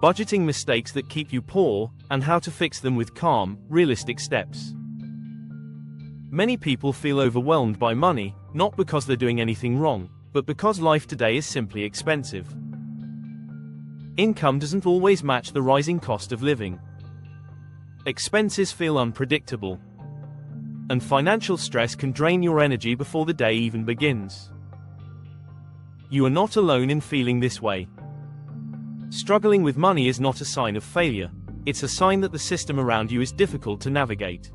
budgeting mistakes that keep you poor, and how to fix them with calm, realistic steps. Many people feel overwhelmed by money, not because they're doing anything wrong, but because life today is simply expensive. Income doesn't always match the rising cost of living. Expenses feel unpredictable, and financial stress can drain your energy before the day even begins. You are not alone in feeling this way. Struggling with money is not a sign of failure, it's a sign that the system around you is difficult to navigate.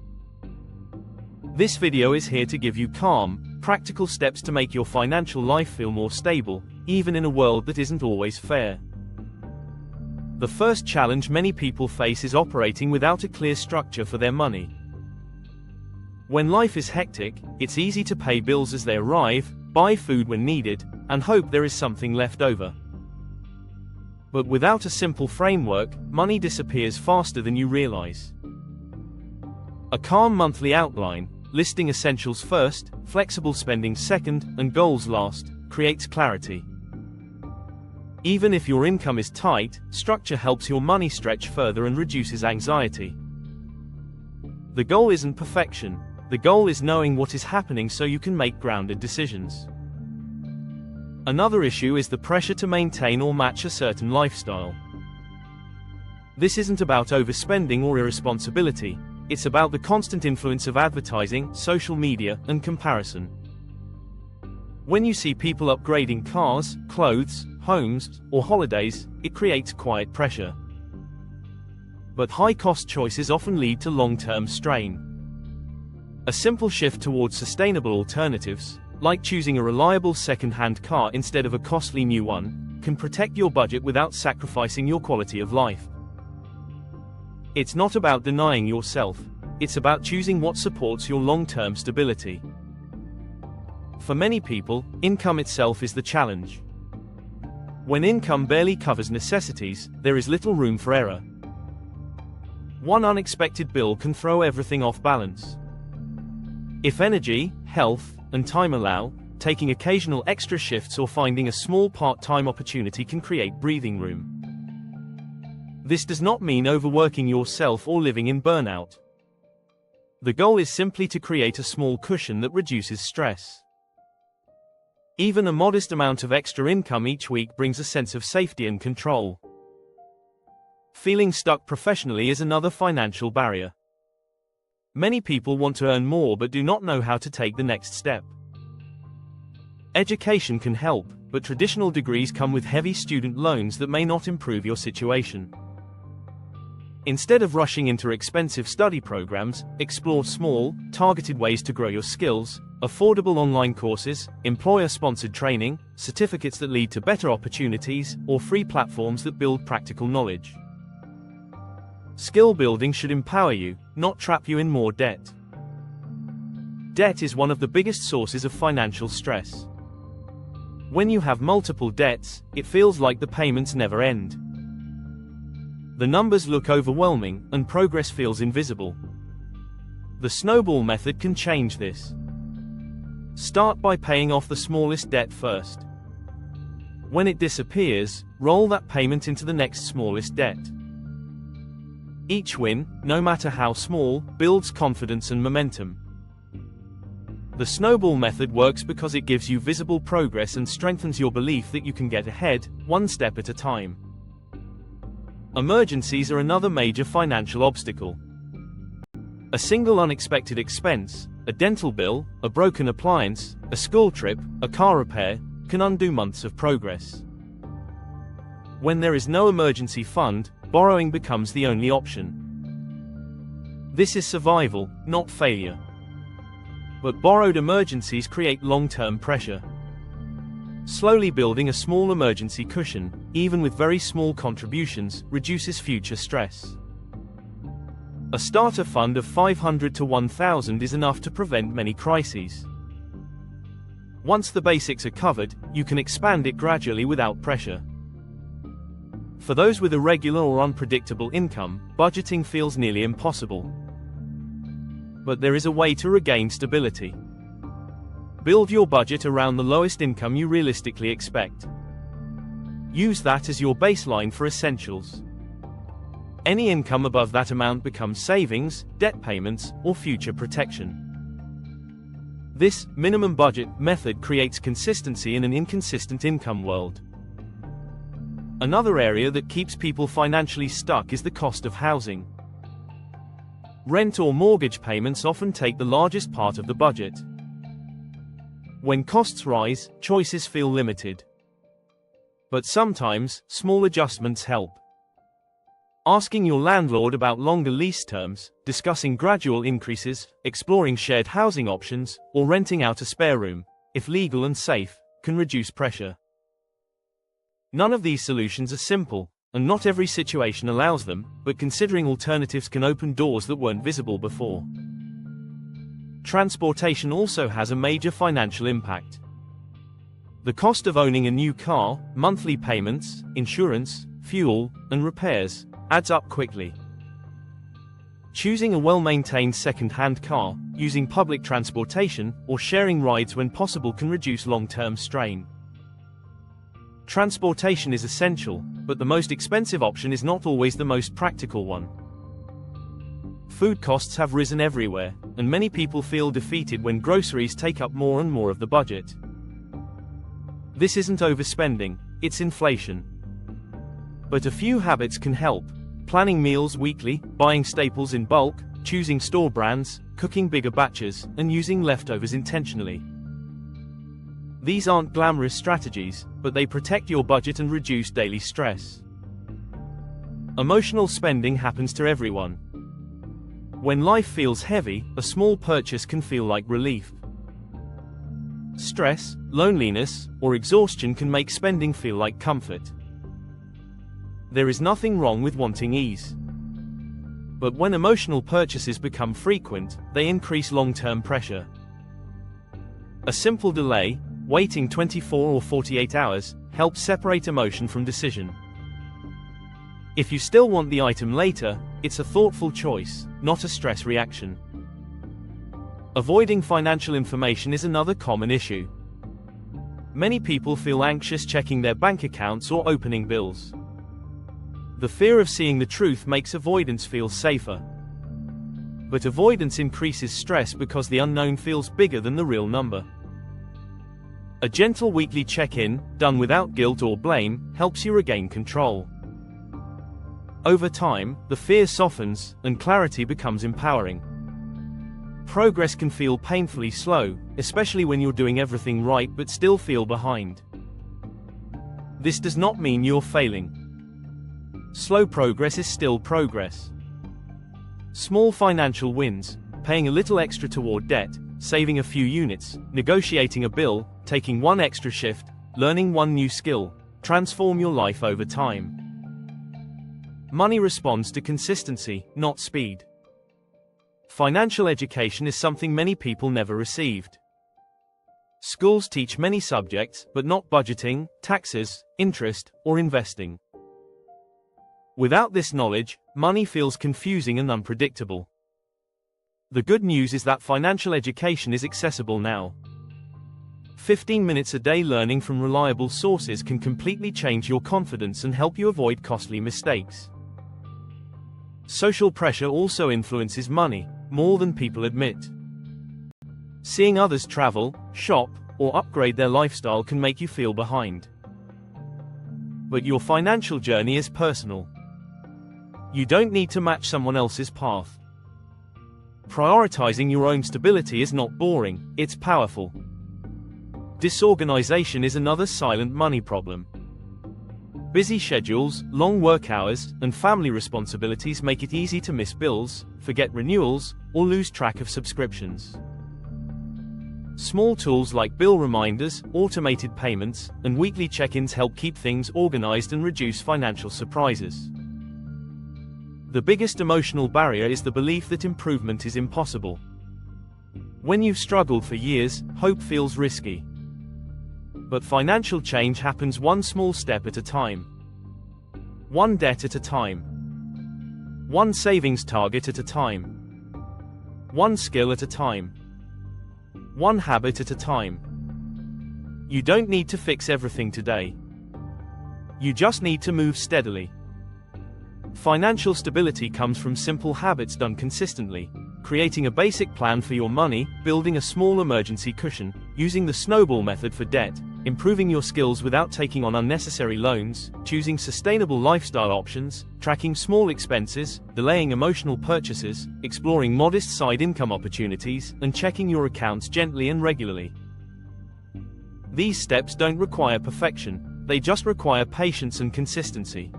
This video is here to give you calm, practical steps to make your financial life feel more stable, even in a world that isn't always fair. The first challenge many people face is operating without a clear structure for their money. When life is hectic, it's easy to pay bills as they arrive, buy food when needed, and hope there is something left over. But without a simple framework, money disappears faster than you realize. A calm monthly outline, listing essentials first, flexible spending second, and goals last, creates clarity. Even if your income is tight, structure helps your money stretch further and reduces anxiety. The goal isn't perfection, the goal is knowing what is happening so you can make grounded decisions. Another issue is the pressure to maintain or match a certain lifestyle. This isn't about overspending or irresponsibility, it's about the constant influence of advertising, social media, and comparison. When you see people upgrading cars, clothes, homes, or holidays, it creates quiet pressure. But high-cost choices often lead to long-term strain. A simple shift towards sustainable alternatives, like choosing a reliable second-hand car instead of a costly new one, can protect your budget without sacrificing your quality of life. It's not about denying yourself, it's about choosing what supports your long-term stability. For many people, income itself is the challenge. When income barely covers necessities, there is little room for error. One unexpected bill can throw everything off balance. If energy, health, and time allow, taking occasional extra shifts or finding a small part-time opportunity can create breathing room. This does not mean overworking yourself or living in burnout. The goal is simply to create a small cushion that reduces stress. Even a modest amount of extra income each week brings a sense of safety and control. Feeling stuck professionally is another financial barrier. Many people want to earn more but do not know how to take the next step. Education can help, but traditional degrees come with heavy student loans that may not improve your situation. Instead of rushing into expensive study programs, explore small, targeted ways to grow your skills, affordable online courses, employer-sponsored training, certificates that lead to better opportunities, or free platforms that build practical knowledge. Skill building should empower you, not trap you in more debt. Debt is one of the biggest sources of financial stress. When you have multiple debts, it feels like the payments never end. The numbers look overwhelming, and progress feels invisible. The Snowball Method can change this. Start by paying off the smallest debt first. When it disappears, roll that payment into the next smallest debt. Each win, no matter how small, builds confidence and momentum. The Snowball Method works because it gives you visible progress and strengthens your belief that you can get ahead, one step at a time. Emergencies are another major financial obstacle. A single unexpected expense, a dental bill, a broken appliance, a school trip, a car repair, can undo months of progress. When there is no emergency fund, borrowing becomes the only option. This is survival, not failure. But borrowed emergencies create long-term pressure. Slowly building a small emergency cushion, even with very small contributions, reduces future stress. A starter fund of $500 to $1,000 is enough to prevent many crises. Once the basics are covered, you can expand it gradually without pressure. For those with irregular or unpredictable income, budgeting feels nearly impossible. But there is a way to regain stability. Build your budget around the lowest income you realistically expect. Use that as your baseline for essentials. Any income above that amount becomes savings, debt payments, or future protection. This minimum budget method creates consistency in an inconsistent income world. Another area that keeps people financially stuck is the cost of housing. Rent or mortgage payments often take the largest part of the budget. When costs rise, choices feel limited. But sometimes, small adjustments help. Asking your landlord about longer lease terms, discussing gradual increases, exploring shared housing options, or renting out a spare room, if legal and safe, can reduce pressure. None of these solutions are simple, and not every situation allows them, but considering alternatives can open doors that weren't visible before. Transportation also has a major financial impact. The cost of owning a new car, monthly payments, insurance, fuel, and repairs adds up quickly. Choosing a well-maintained second-hand car, using public transportation, or sharing rides when possible can reduce long-term strain. Transportation is essential, but the most expensive option is not always the most practical one. Food costs have risen everywhere, and many people feel defeated when groceries take up more and more of the budget. This isn't overspending, it's inflation. But a few habits can help: planning meals weekly, buying staples in bulk, choosing store brands, cooking bigger batches, and using leftovers intentionally. These aren't glamorous strategies, but they protect your budget and reduce daily stress. Emotional spending happens to everyone. When life feels heavy, a small purchase can feel like relief. Stress, loneliness, or exhaustion can make spending feel like comfort. There is nothing wrong with wanting ease. But when emotional purchases become frequent, they increase long-term pressure. A simple delay, waiting 24 or 48 hours, helps separate emotion from decision. If you still want the item later, it's a thoughtful choice, not a stress reaction. Avoiding financial information is another common issue. Many people feel anxious checking their bank accounts or opening bills. The fear of seeing the truth makes avoidance feel safer. But avoidance increases stress because the unknown feels bigger than the real number. A gentle weekly check-in, done without guilt or blame, helps you regain control. Over time, the fear softens, and clarity becomes empowering. Progress can feel painfully slow, especially when you're doing everything right but still feel behind. This does not mean you're failing. Slow progress is still progress. Small financial wins, paying a little extra toward debt, saving a few units, negotiating a bill, taking one extra shift, learning one new skill, transform your life over time. Money responds to consistency, not speed. Financial education is something many people never received. Schools teach many subjects, but not budgeting, taxes, interest, or investing. Without this knowledge, money feels confusing and unpredictable. The good news is that financial education is accessible now. 15 minutes a day learning from reliable sources can completely change your confidence and help you avoid costly mistakes. Social pressure also influences money, more than people admit. Seeing others travel, shop, or upgrade their lifestyle can make you feel behind. But your financial journey is personal. You don't need to match someone else's path. Prioritizing your own stability is not boring, it's powerful. Disorganization is another silent money problem. Busy schedules, long work hours, and family responsibilities make it easy to miss bills, forget renewals, or lose track of subscriptions. Small tools like bill reminders, automated payments, and weekly check-ins help keep things organized and reduce financial surprises. The biggest emotional barrier is the belief that improvement is impossible. When you've struggled for years, hope feels risky. But financial change happens one small step at a time. One debt at a time. One savings target at a time. One skill at a time. One habit at a time. You don't need to fix everything today. You just need to move steadily. Financial stability comes from simple habits done consistently. Creating a basic plan for your money, building a small emergency cushion, using the Snowball Method for debt, improving your skills without taking on unnecessary loans, choosing sustainable lifestyle options, tracking small expenses, delaying emotional purchases, exploring modest side income opportunities, and checking your accounts gently and regularly. These steps don't require perfection, they just require patience and consistency.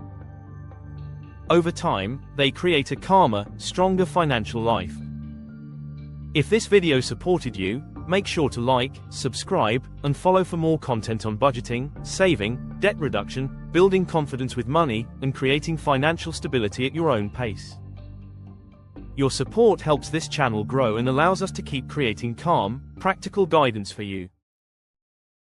Over time, they create a calmer, stronger financial life. If this video supported you, make sure to like, subscribe, and follow for more content on budgeting, saving, debt reduction, building confidence with money, and creating financial stability at your own pace. Your support helps this channel grow and allows us to keep creating calm, practical guidance for you.